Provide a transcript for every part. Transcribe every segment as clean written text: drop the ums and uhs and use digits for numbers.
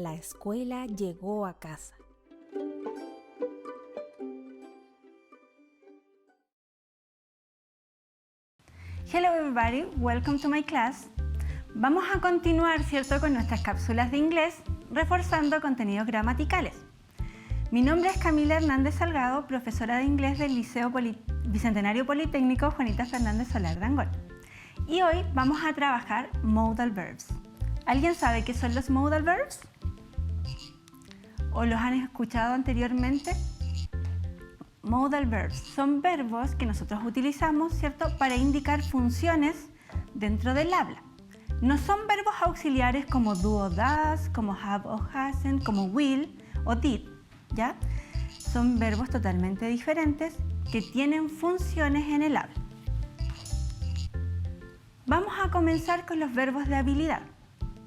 La escuela llegó a casa. Hello everybody, welcome to my class. Vamos a continuar, ¿cierto?, con nuestras cápsulas de inglés, reforzando contenidos gramaticales. Mi nombre es Camila Hernández Salgado, profesora de inglés del Liceo Bicentenario Politécnico Juanita Fernández Solar de Angol. Y hoy vamos a trabajar modal verbs. ¿Alguien sabe qué son los modal verbs? ¿O los han escuchado anteriormente? Modal verbs son verbos que nosotros utilizamos, ¿cierto?, para indicar funciones dentro del habla. No son verbos auxiliares como do o does, como have o hasn't, como will o did, ¿ya? Son verbos totalmente diferentes que tienen funciones en el habla. Vamos a comenzar con los verbos de habilidad,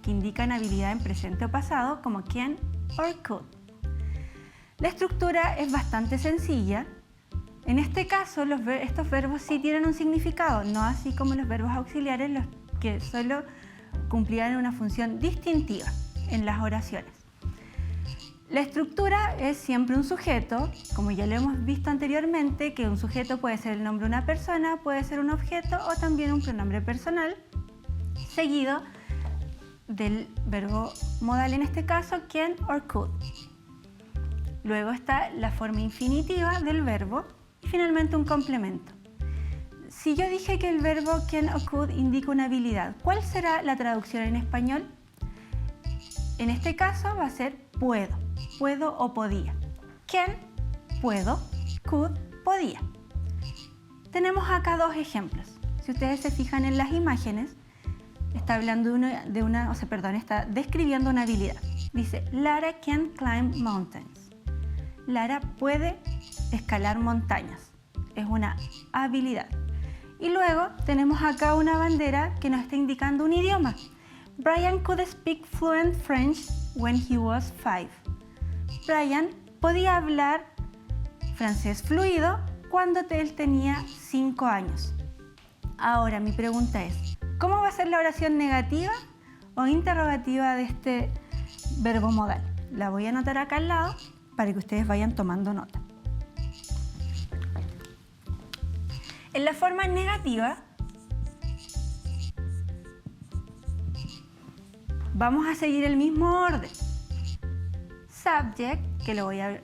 que indican habilidad en presente o pasado, como can or could. La estructura es bastante sencilla. En este caso, estos verbos sí tienen un significado, no así como los verbos auxiliares, los que solo cumplían una función distintiva en las oraciones. La estructura es siempre un sujeto, como ya lo hemos visto anteriormente, que un sujeto puede ser el nombre de una persona, puede ser un objeto o también un pronombre personal, seguido del verbo modal, en este caso, can or could. Luego está la forma infinitiva del verbo y finalmente un complemento. Si yo dije que el verbo can o could indica una habilidad, ¿cuál será la traducción en español? En este caso va a ser puedo, puedo o podía. Can, puedo, could, podía. Tenemos acá dos ejemplos. Si ustedes se fijan en las imágenes, está describiendo una habilidad. Dice, Lara can climb mountains. Lara puede escalar montañas. Es una habilidad. Y luego tenemos acá una bandera que nos está indicando un idioma. Brian could speak fluent French when he was 5. Brian podía hablar francés fluido cuando él tenía 5 años. Ahora mi pregunta es, ¿cómo va a ser la oración negativa o interrogativa de este verbo modal? La voy a anotar acá al lado para que ustedes vayan tomando nota. En la forma negativa, vamos a seguir el mismo orden. Subject, que lo voy a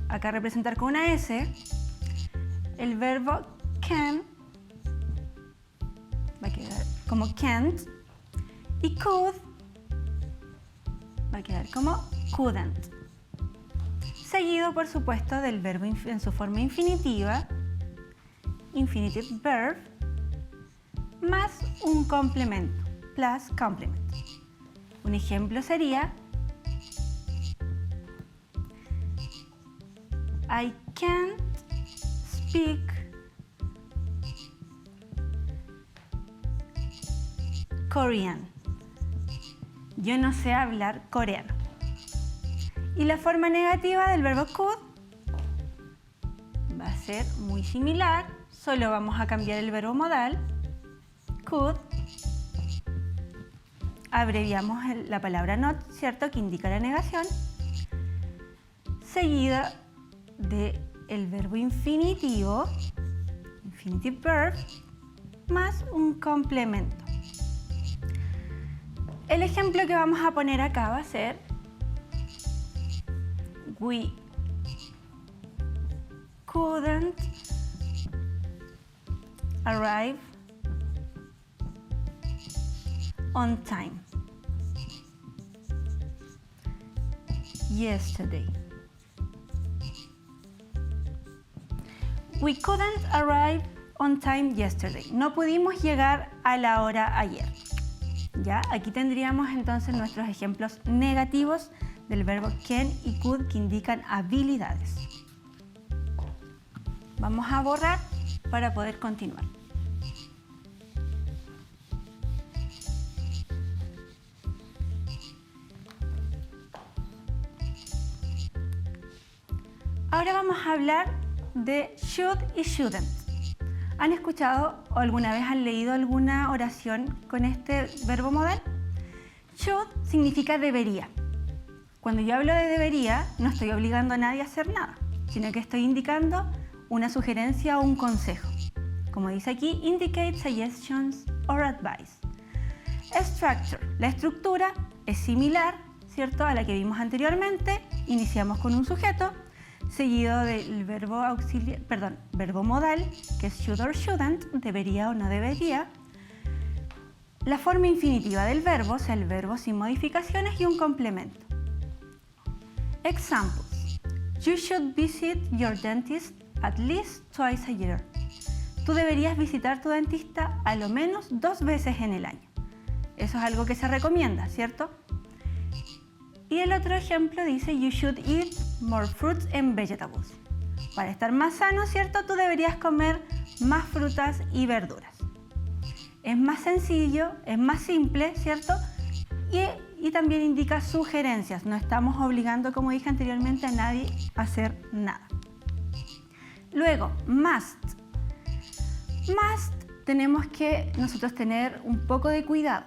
acá representar con una S. El verbo can va a quedar como can't. Y could va a quedar como couldn't. Seguido, por supuesto, del verbo en su forma infinitiva, infinitive verb, más un complemento, plus complement. Un ejemplo sería, I can't speak Korean. Yo no sé hablar coreano. Y la forma negativa del verbo could va a ser muy similar, solo vamos a cambiar el verbo modal, could, abreviamos la palabra not, ¿cierto?, que indica la negación, seguida del verbo infinitivo, infinitive verb, más un complemento. El ejemplo que vamos a poner acá va a ser we couldn't arrive on time yesterday. We couldn't arrive on time yesterday. No pudimos llegar a la hora ayer. ¿Ya? Aquí tendríamos entonces nuestros ejemplos negativos del verbo can y could que indican habilidades. Vamos a borrar para poder continuar. Ahora vamos a hablar de should y shouldn't. ¿Han escuchado o alguna vez han leído alguna oración con este verbo modal? Should significa debería. Cuando yo hablo de debería, no estoy obligando a nadie a hacer nada, sino que estoy indicando una sugerencia o un consejo. Como dice aquí, indicate suggestions or advice. Structure. La estructura es similar, ¿cierto?, a la que vimos anteriormente. Iniciamos con un sujeto, seguido del verbo modal, que es should or shouldn't, debería o no debería. La forma infinitiva del verbo, o sea, el verbo sin modificaciones, y un complemento. Examples. You should visit your dentist at least twice a year. Tú deberías visitar tu dentista a lo menos 2 veces en el año. Eso es algo que se recomienda, ¿cierto? Y el otro ejemplo dice, you should eat more fruits and vegetables. Para estar más sano, ¿cierto? Tú deberías comer más frutas y verduras. Es más sencillo, es más simple, ¿cierto? Y también indica sugerencias. No estamos obligando, como dije anteriormente, a nadie a hacer nada. Luego, must. Must, tenemos que nosotros tener un poco de cuidado.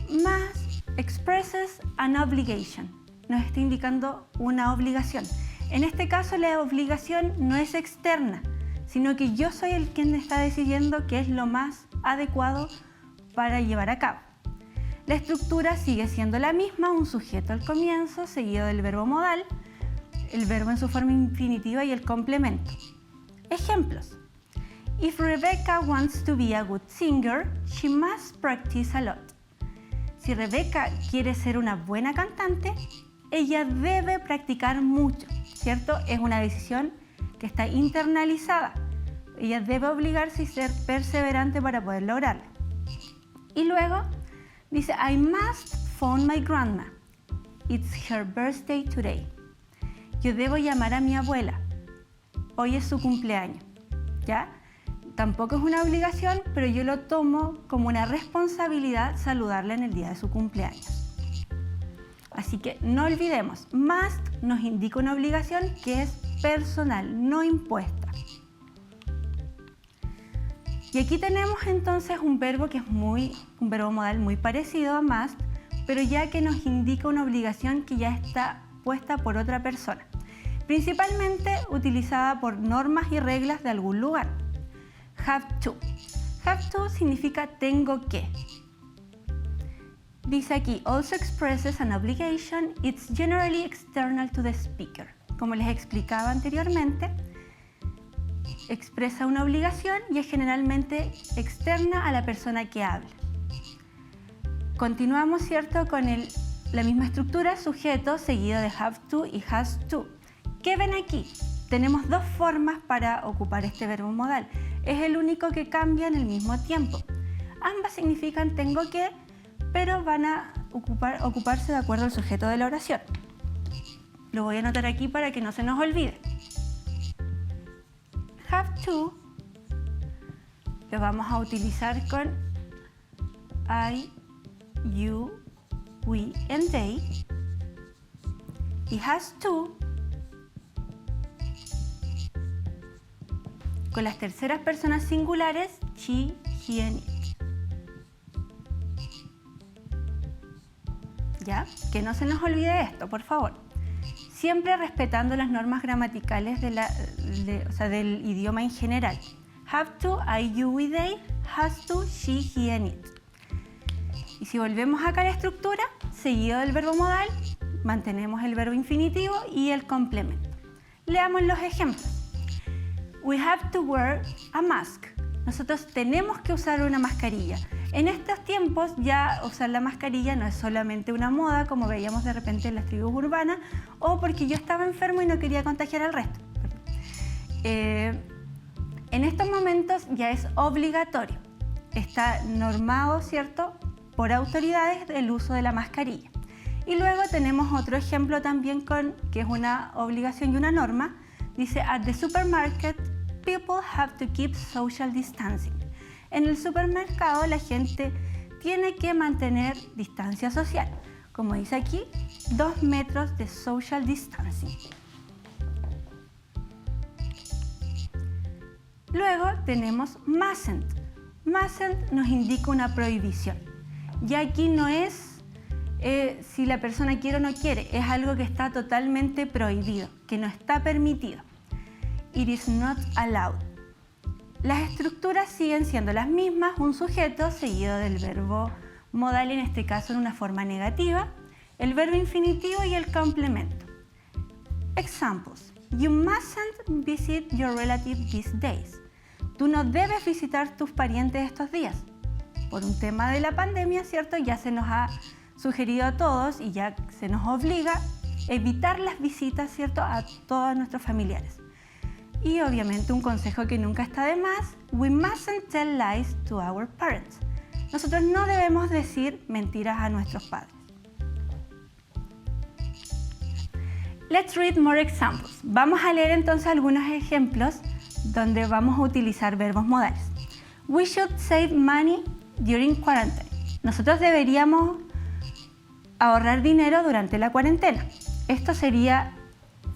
Must expresses an obligation. Nos está indicando una obligación. En este caso, la obligación no es externa, sino que yo soy el quien está decidiendo qué es lo más adecuado para llevar a cabo. La estructura sigue siendo la misma, un sujeto al comienzo, seguido del verbo modal, el verbo en su forma infinitiva y el complemento. Ejemplos. If Rebecca wants to be a good singer, she must practice a lot. Si Rebecca quiere ser una buena cantante, ella debe practicar mucho, ¿cierto? Es una decisión que está internalizada. Ella debe obligarse y ser perseverante para poder lograrlo. Y luego dice, I must phone my grandma. It's her birthday today. Yo debo llamar a mi abuela. Hoy es su cumpleaños, ¿ya? Tampoco es una obligación, pero yo lo tomo como una responsabilidad saludarla en el día de su cumpleaños. Así que no olvidemos, must nos indica una obligación que es personal, no impuesta. Y aquí tenemos entonces un verbo que es un verbo modal muy parecido a must, pero ya que nos indica una obligación que ya está puesta por otra persona, principalmente utilizada por normas y reglas de algún lugar. Have to. Have to significa tengo que. Dice aquí, also expresses an obligation, it's generally external to the speaker. Como les explicaba anteriormente, expresa una obligación y es generalmente externa a la persona que habla. Continuamos, ¿cierto?, con la misma estructura, sujeto seguido de have to y has to. ¿Qué ven aquí? Tenemos 2 formas para ocupar este verbo modal. Es el único que cambia en el mismo tiempo. Ambas significan tengo que, pero van a ocuparse de acuerdo al sujeto de la oración. Lo voy a anotar aquí para que no se nos olvide. Have to lo vamos a utilizar con I, you, we and they. Y has to con las terceras personas singulares she, he and it. ¿Ya? Que no se nos olvide esto, por favor. Siempre respetando las normas gramaticales del idioma en general. Have to, I, you, we, they. Has to, she, he and it. Y si volvemos acá a la estructura, seguido del verbo modal, mantenemos el verbo infinitivo y el complemento. Leamos los ejemplos. We have to wear a mask. Nosotros tenemos que usar una mascarilla. En estos tiempos ya usar la mascarilla no es solamente una moda, como veíamos de repente en las tribus urbanas, o porque yo estaba enfermo y no quería contagiar al resto. En estos momentos ya es obligatorio. Está normado, ¿cierto?, por autoridades el uso de la mascarilla. Y luego tenemos otro ejemplo también que es una obligación y una norma. Dice, at the supermarket, people have to keep social distancing. En el supermercado la gente tiene que mantener distancia social. Como dice aquí, 2 metros de social distancing. Luego tenemos mustn't. Mustn't nos indica una prohibición. Ya aquí no es si la persona quiere o no quiere, es algo que está totalmente prohibido, que no está permitido. It is not allowed. Las estructuras siguen siendo las mismas, un sujeto seguido del verbo modal, en este caso en una forma negativa, el verbo infinitivo y el complemento. Examples. You mustn't visit your relative these days. Tú no debes visitar tus parientes estos días. Por un tema de la pandemia, ¿cierto? Ya se nos ha sugerido a todos y ya se nos obliga a evitar las visitas, ¿cierto?, a todos nuestros familiares. Y obviamente un consejo que nunca está de más, we mustn't tell lies to our parents. Nosotros no debemos decir mentiras a nuestros padres. Let's read more examples. Vamos a leer entonces algunos ejemplos donde vamos a utilizar verbos modales. We should save money during quarantine. Nosotros deberíamos ahorrar dinero durante la cuarentena. Esto sería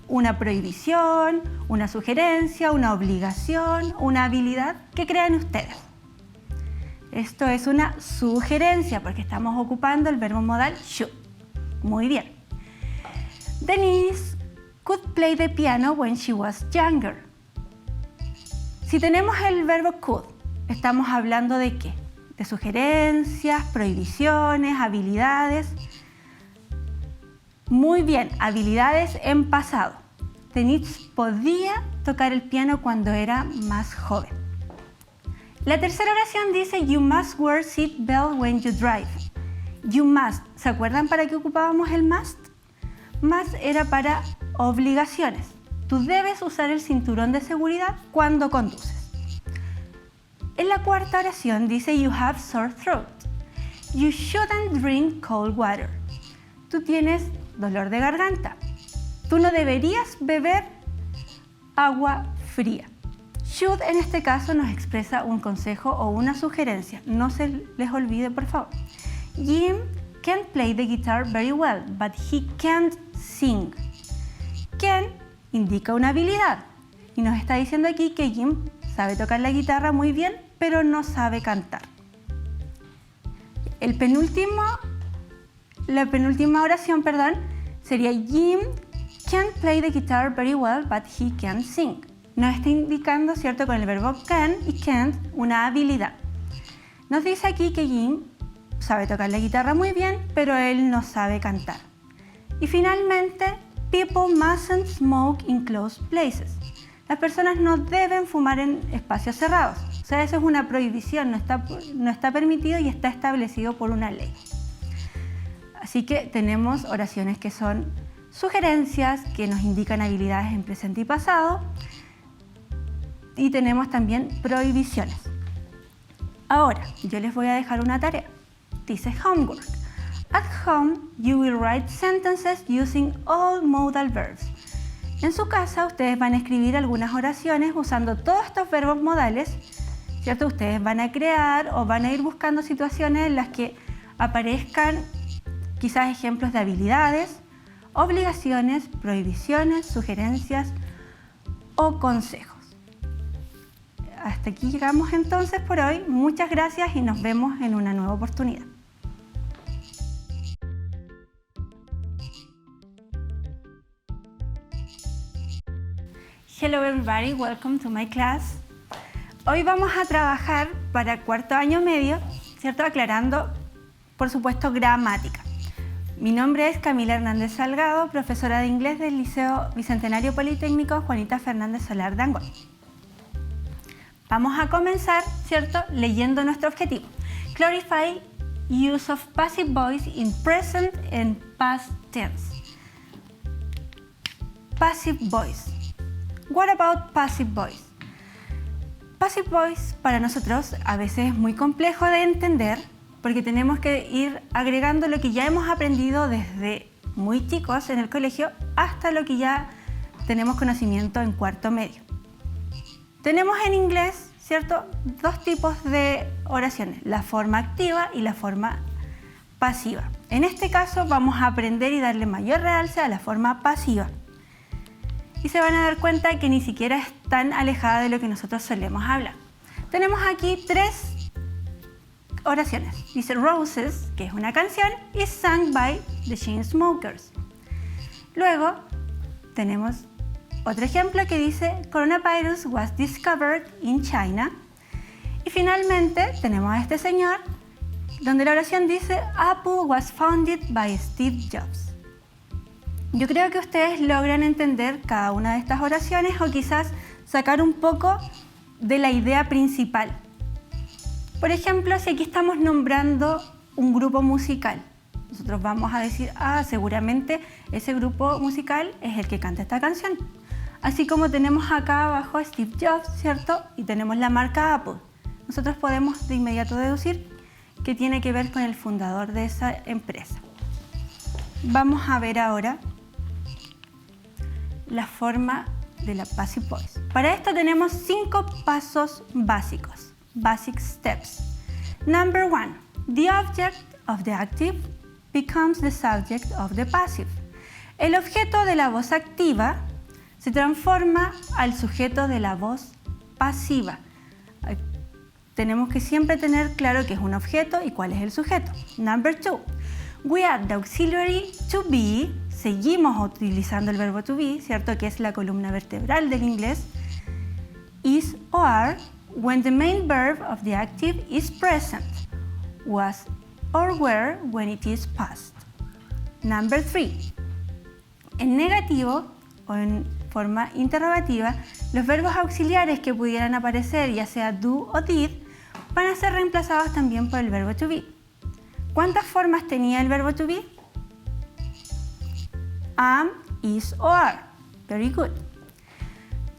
una prohibición, una sugerencia, una obligación, una habilidad. ¿Qué creen ustedes? Esto es una sugerencia porque estamos ocupando el verbo modal should. Muy bien. Denise could play the piano when she was younger. Si tenemos el verbo could, estamos hablando ¿de qué? De sugerencias, prohibiciones, habilidades. Muy bien, habilidades en pasado. Denise podía tocar el piano cuando era más joven. La tercera oración dice you must wear seat belt when you drive. You must. ¿Se acuerdan para qué ocupábamos el must? Must era para obligaciones. Tú debes usar el cinturón de seguridad cuando conduces. En la cuarta oración dice you have sore throat. You shouldn't drink cold water. Tú tienes dolor de garganta. Tú no deberías beber agua fría. Should en este caso nos expresa un consejo o una sugerencia. No se les olvide, por favor. Jim can play the guitar very well, but he can't sing. Can indica una habilidad y nos está diciendo aquí que Jim sabe tocar la guitarra muy bien, pero no sabe cantar. La penúltima oración, sería Jim can play the guitar very well, but he can't sing. Nos está indicando, ¿cierto?, con el verbo can y can't una habilidad. Nos dice aquí que Jim sabe tocar la guitarra muy bien, pero él no sabe cantar. Y finalmente, people mustn't smoke in closed places. Las personas no deben fumar en espacios cerrados. O sea, eso es una prohibición, no está permitido y está establecido por una ley. Así que tenemos oraciones que son sugerencias, que nos indican habilidades en presente y pasado. Y tenemos también prohibiciones. Ahora, yo les voy a dejar una tarea. Dice homework. At home, you will write sentences using all modal verbs. En su casa, ustedes van a escribir algunas oraciones usando todos estos verbos modales, ¿cierto? Ustedes van a crear o van a ir buscando situaciones en las que aparezcan quizás ejemplos de habilidades, obligaciones, prohibiciones, sugerencias o consejos. Hasta aquí llegamos entonces por hoy. Muchas gracias y nos vemos en una nueva oportunidad. Hello everybody, welcome to my class. Hoy vamos a trabajar para cuarto año medio, ¿cierto? Aclarando, por supuesto, gramática. Mi nombre es Camila Hernández Salgado, profesora de inglés del Liceo Bicentenario Politécnico Juanita Fernández Solar de Angol. Vamos a comenzar, ¿cierto?, leyendo nuestro objetivo. Clarify use of passive voice in present and past tense. Passive voice. What about passive voice? Passive voice para nosotros a veces es muy complejo de entender porque tenemos que ir agregando lo que ya hemos aprendido desde muy chicos en el colegio hasta lo que ya tenemos conocimiento en cuarto medio. Tenemos en inglés, ¿cierto?, dos tipos de oraciones, la forma activa y la forma pasiva. En este caso vamos a aprender y darle mayor realce a la forma pasiva. Y se van a dar cuenta que ni siquiera es tan alejada de lo que nosotros solemos hablar. Tenemos aquí tres oraciones. Dice Roses, que es una canción, is sung by the Chainsmokers. Luego tenemos otro ejemplo que dice Coronavirus was discovered in China. Y finalmente tenemos a este señor, donde la oración dice Apple was founded by Steve Jobs. Yo creo que ustedes logran entender cada una de estas oraciones o quizás sacar un poco de la idea principal. Por ejemplo, si aquí estamos nombrando un grupo musical, nosotros vamos a decir, seguramente ese grupo musical es el que canta esta canción. Así como tenemos acá abajo a Steve Jobs, ¿cierto? Y tenemos la marca Apple. Nosotros podemos de inmediato deducir que tiene que ver con el fundador de esa empresa. Vamos a ver ahora la forma de la passive voice. Para esto tenemos 5 pasos básicos, basic steps. Number 1, the object of the active becomes the subject of the passive. El objeto de la voz activa se transforma al sujeto de la voz pasiva. Tenemos que siempre tener claro qué es un objeto y cuál es el sujeto. Number 2, we add the auxiliary to be. Seguimos utilizando el verbo to be, ¿cierto? Que es la columna vertebral del inglés. Is o are when the main verb of the active is present. Was or were when it is past. Number 3, en negativo o en forma interrogativa, los verbos auxiliares que pudieran aparecer, ya sea do o did, van a ser reemplazados también por el verbo to be. ¿Cuántas formas tenía el verbo to be? Am, is o are. Very good.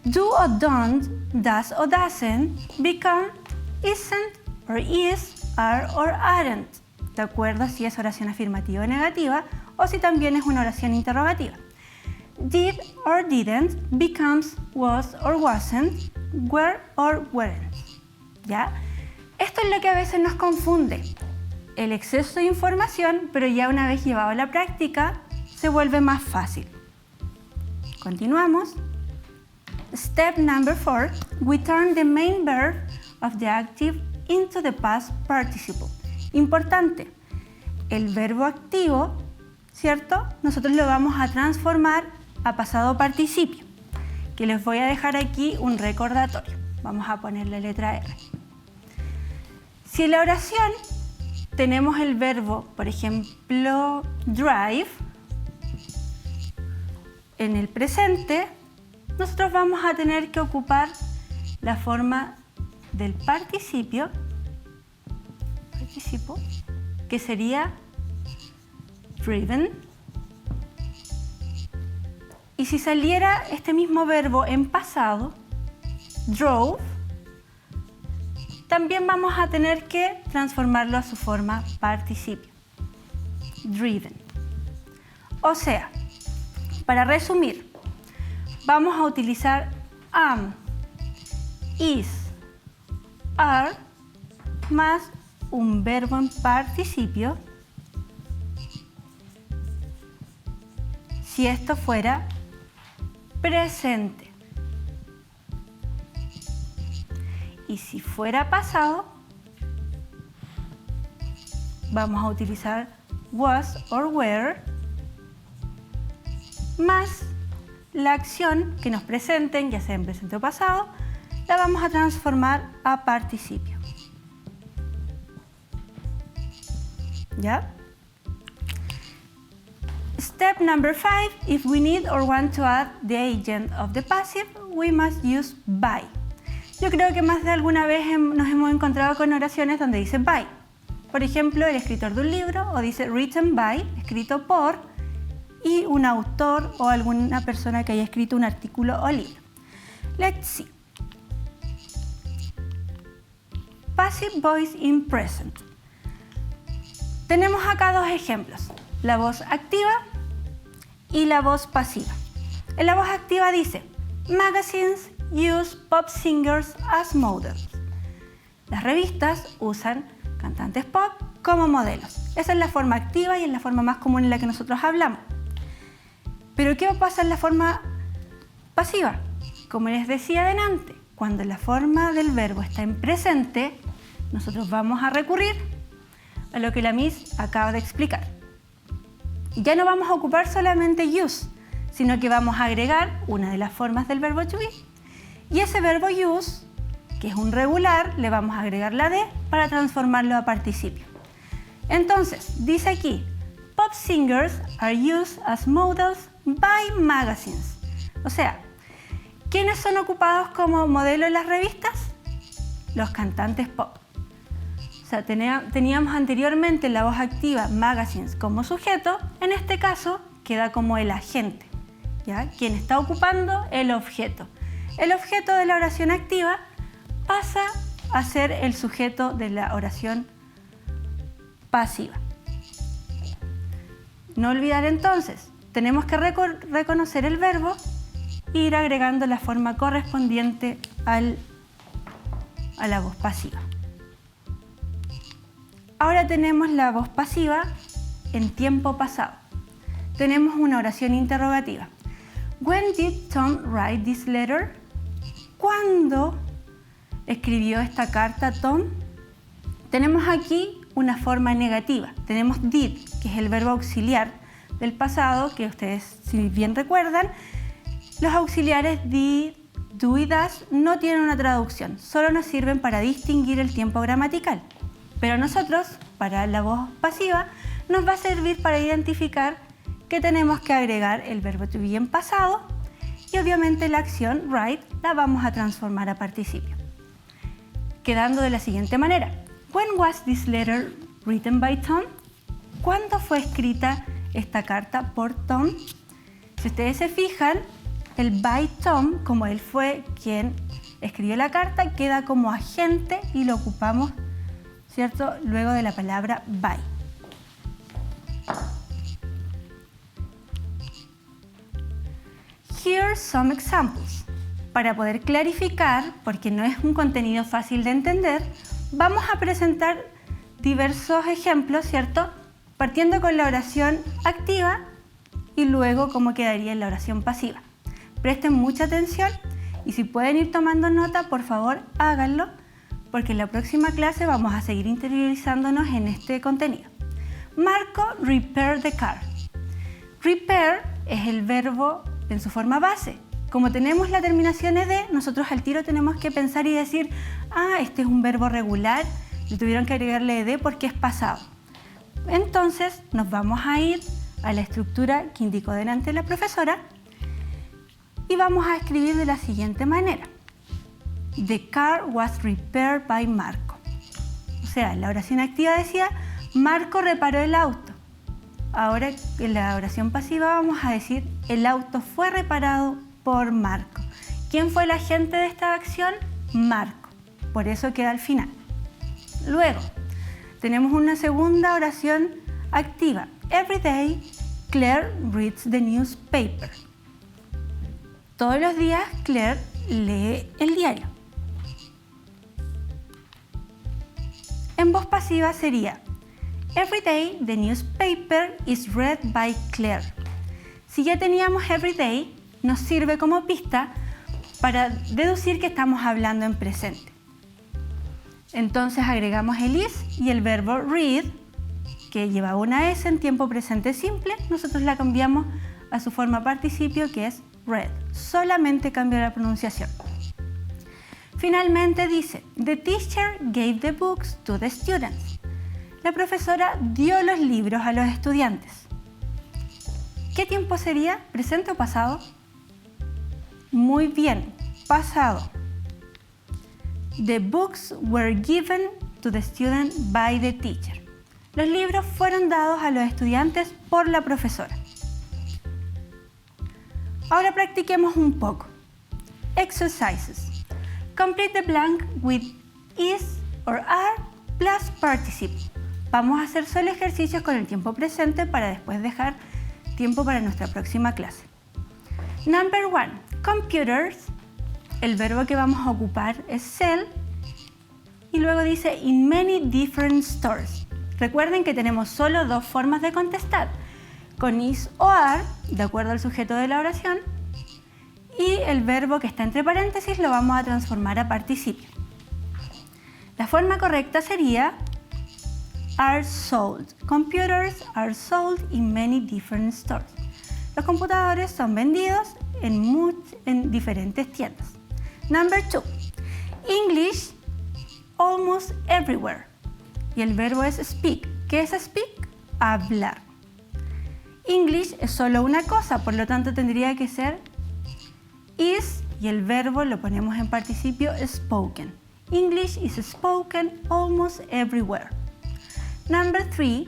Do or don't, does or doesn't, become isn't or is, are or aren't. De acuerdo si es oración afirmativa o negativa o si también es una oración interrogativa. Did or didn't becomes was or wasn't, were or weren't. ¿Ya? Esto es lo que a veces nos confunde. El exceso de información, pero ya una vez llevado a la práctica, se vuelve más fácil. Continuamos. Step number 4, we turn the main verb of the active into the past participle. Importante, el verbo activo, ¿cierto? Nosotros lo vamos a transformar a pasado participio, que les voy a dejar aquí un recordatorio. Vamos a ponerle letra R. Si en la oración tenemos el verbo, por ejemplo, drive, en el presente, nosotros vamos a tener que ocupar la forma del participio, que sería driven. Y si saliera este mismo verbo en pasado, drove, también vamos a tener que transformarlo a su forma participio, driven. O sea, para resumir, vamos a utilizar am, is, are, más un verbo en participio, si esto fuera presente. Y si fuera pasado, vamos a utilizar was or were, más la acción que nos presenten, ya sea en presente o pasado, la vamos a transformar a participio. ¿Ya? Step number 5, if we need or want to add the agent of the passive, we must use by. Yo creo que más de alguna vez nos hemos encontrado con oraciones donde dice by. Por ejemplo, el escritor de un libro, o dice written by, escrito por, y un autor o alguna persona que haya escrito un artículo o libro. Let's see. Passive voice in present. Tenemos acá dos ejemplos, la voz activa y la voz pasiva. En la voz activa dice, magazines use pop singers as models. Las revistas usan cantantes pop como modelos. Esa es la forma activa y es la forma más común en la que nosotros hablamos. Pero ¿qué pasa en la forma pasiva? Como les decía adelante, cuando la forma del verbo está en presente, nosotros vamos a recurrir a lo que la Miss acaba de explicar. Ya no vamos a ocupar solamente use, sino que vamos a agregar una de las formas del verbo to be. Y ese verbo use, que es un regular, le vamos a agregar la D para transformarlo a participio. Entonces, dice aquí, pop singers are used as models by magazines. O sea, ¿quiénes son ocupados como modelo en las revistas? Los cantantes pop. O sea, teníamos anteriormente la voz activa magazines como sujeto, en este caso queda como el agente, ¿ya? Quien está ocupando el objeto. El objeto de la oración activa pasa a ser el sujeto de la oración pasiva. No olvidar entonces, tenemos que reconocer el verbo e ir agregando la forma correspondiente a la voz pasiva. Ahora tenemos la voz pasiva en tiempo pasado. Tenemos una oración interrogativa. When did Tom write this letter? ¿Cuándo escribió esta carta Tom? Tenemos aquí una forma negativa. Tenemos did, que es el verbo auxiliar del pasado, que ustedes, si bien recuerdan, los auxiliares did, do y does no tienen una traducción, solo nos sirven para distinguir el tiempo gramatical. Pero nosotros, para la voz pasiva, nos va a servir para identificar que tenemos que agregar el verbo to be en pasado y obviamente la acción write la vamos a transformar a participio. Quedando de la siguiente manera. When was this letter written by Tom? ¿Cuándo fue escrita esta carta por Tom? Si ustedes se fijan, el by Tom, como él fue quien escribió la carta, queda como agente y lo ocupamos, ¿cierto?, luego de la palabra by. Here's some examples. Para poder clarificar, porque no es un contenido fácil de entender, vamos a presentar diversos ejemplos, ¿cierto?, partiendo con la oración activa y luego cómo quedaría en la oración pasiva. Presten mucha atención y si pueden ir tomando nota, por favor háganlo, porque en la próxima clase vamos a seguir interiorizándonos en este contenido. Marco repaired the car. Repair es el verbo en su forma base. Como tenemos la terminación ed, nosotros al tiro tenemos que pensar y decir, este es un verbo regular, le tuvieron que agregarle ed porque es pasado. Entonces nos vamos a ir a la estructura que indicó delante la profesora y vamos a escribir de la siguiente manera. The car was repaired by Marco. O sea, la oración activa decía, Marco reparó el auto. Ahora en la oración pasiva vamos a decir, el auto fue reparado por Marco. ¿Quién fue el agente de esta acción? Marco. Por eso queda al final. Luego, tenemos una segunda oración activa. Every day, Claire reads the newspaper. Todos los días, Claire lee el diario. En voz pasiva sería Every day the newspaper is read by Claire. Si ya teníamos every day, nos sirve como pista para deducir que estamos hablando en presente. Entonces agregamos el is y el verbo read, que lleva una S en tiempo presente simple, nosotros la cambiamos a su forma participio, que es read. Solamente cambia la pronunciación. Finalmente dice, the teacher gave the books to the students. La profesora dio los libros a los estudiantes. ¿Qué tiempo sería? ¿Presente o pasado? Muy bien, pasado. The books were given to the student by the teacher. Los libros fueron dados a los estudiantes por la profesora. Ahora practiquemos un poco. Exercises. Complete the blank with is or are plus participle. Vamos a hacer solo ejercicios con el tiempo presente para después dejar tiempo para nuestra próxima clase. Number 1. Computers. El verbo que vamos a ocupar es sell. Y luego dice in many different stores. Recuerden que tenemos solo dos formas de contestar. Con is o are, de acuerdo al sujeto de la oración. Y el verbo que está entre paréntesis lo vamos a transformar a participio. La forma correcta sería are sold. Computers are sold in many different stores. Los computadores son vendidos en diferentes tiendas. Number 2. English almost everywhere. Y el verbo es speak. ¿Qué es speak? Hablar. English es solo una cosa, por lo tanto tendría que ser is y el verbo lo ponemos en participio spoken. English is spoken almost everywhere. Number 3,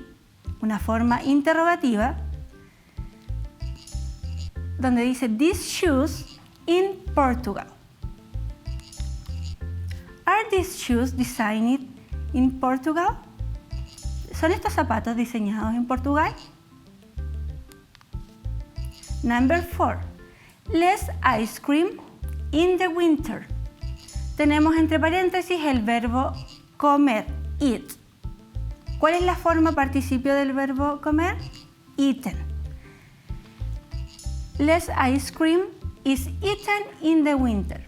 una forma interrogativa donde dice these shoes in Portugal. Are these shoes designed in Portugal? ¿Son estos zapatos diseñados en Portugal? Number 4. Less ice cream in the winter. Tenemos entre paréntesis el verbo comer, eat. ¿Cuál es la forma participio del verbo comer? Eaten. Less ice cream is eaten in the winter.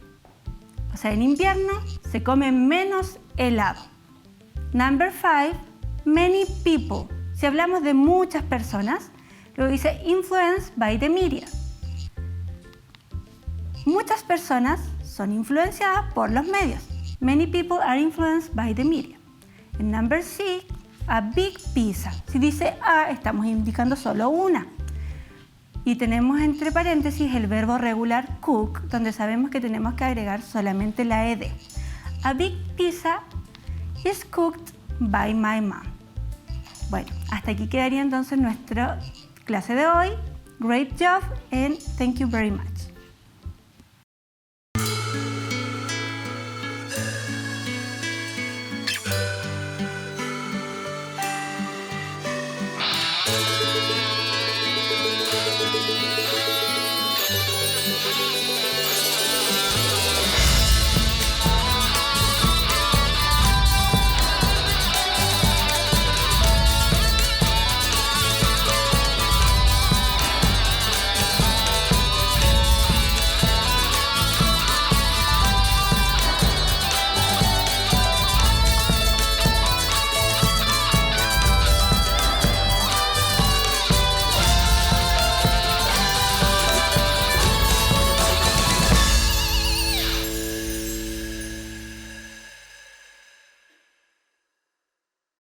O sea, en invierno se come menos helado. Number 5. Many people. Si hablamos de muchas personas, luego dice influenced by the media. Muchas personas son influenciadas por los medios. Many people are influenced by the media. En number 6, a big pizza. Si dice a, estamos indicando solo una. Y tenemos entre paréntesis el verbo regular cook, donde sabemos que tenemos que agregar solamente la ed. A big pizza is cooked by my mom. Bueno, hasta aquí quedaría entonces nuestra clase de hoy. Great job and thank you very much.